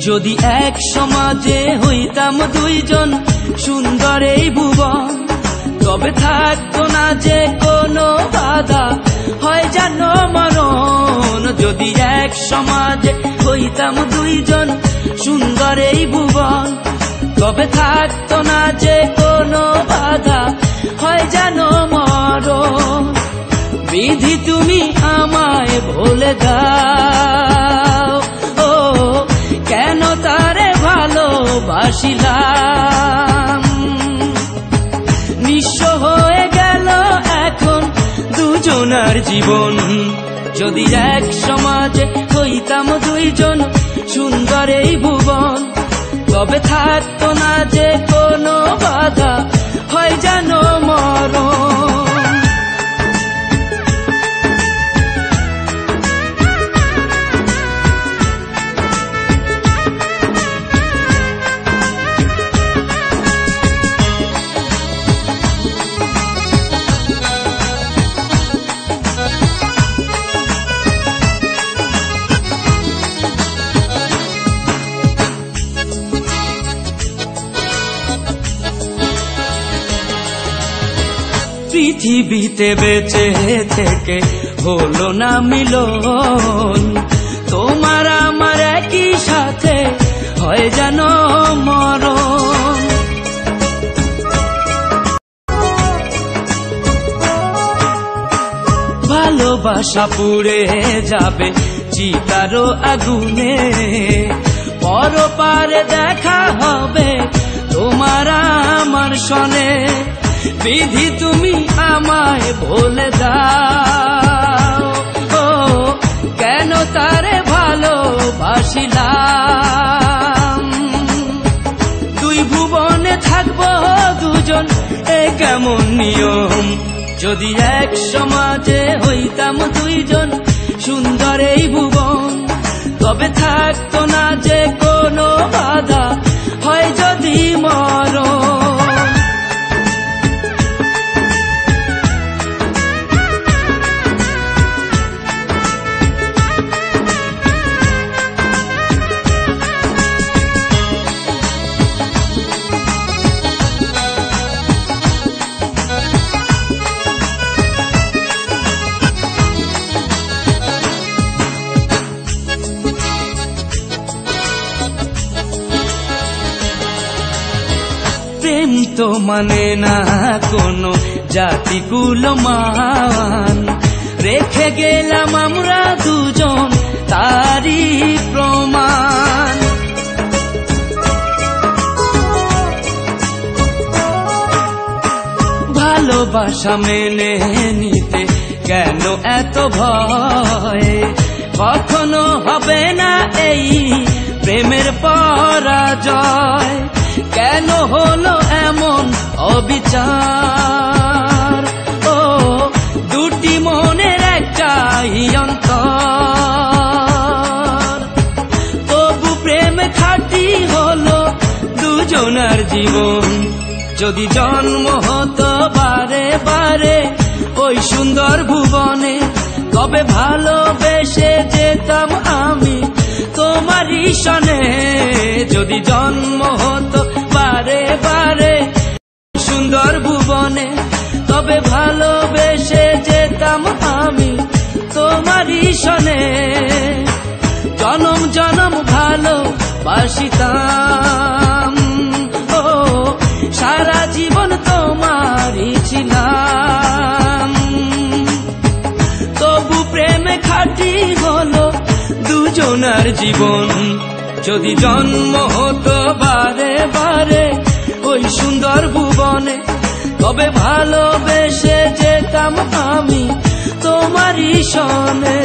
যদি এক সমাজে হইতাম দুইজন সুন্দর এই ভুবন, তবে থাকতো না যে কোনো বাধা, হয় জানো মরণ। যদি এক সমাজে হইতাম দুইজন সুন্দর এই ভুবন, তবে থাকতো না যে কোনো বাধা, হয় জানো মরণ। বিধি তুমি আমায় ভুলে দাও, ও কেন তারে ভালোবাসিলাম। নিঃস্ব হয়ে গেল এখন দুজনার জীবন। যদি এক সমাজে হইতাম দুইজন সুন্দর এই ভুবন, তবে থাকতো না যে কোনো বাধা, হয় জানো মরণ। পৃথিবীতে বেঁচে থেকে হলো না মিলন, তোমার আমার একই সাথে হয় জানো মরণ। ভালোবাসা পুড়ে যাবে চিতারো আগুনে, পরপারে দেখা হবে তোমার আমার সনে। বিধি তুমি আমায় ভুলে দাও, ও কেন তারে ভালোবাসিলাম। দুই ভুবনে থাকবো দুজন, এ কেমন নিয়ম। যদি এক সমাজে হইতাম দুইজন সুন্দর এই ভুবন, তবে থাকতো না যে কোনো বাধা, হয় যদি মরণ। প্রেম তো মানে না কোনো জাতি কুলমান, রেখে গেলাম আমরা দুজন তারই প্রমাণ। ভালোবাসা মেনে নিতে কেন এত ভয়, কখনো হবে না এই প্রেমের পরাজয়। কেন হলো এমন অবিচার, ও দুটি মনের একটাই অন্তর। তবু প্রেম খাঁটি হলো দুজনার জীবন। যদি জন্ম হতো বারে বারে ওই সুন্দর ভুবনে, তবে ভালোবেসে যেতাম আমি তোমারই সনে। যদি জন্ম হতো বারে বারে সুন্দর ভুবনে, তবে ভালোবেসে যেতাম আমি তোমারই সনে। জনম জনম ভালোবাসিতাম, ও সারা জীবন তোমারই ছিলাম। তবু প্রেমে খাঁটি হলো দুজনার জীবন। যদি জন্ম হতো বারে বারে ওই সুন্দর ভুবনে, তবে ভালোবেসে যেতাম আমি তোমারই সনে।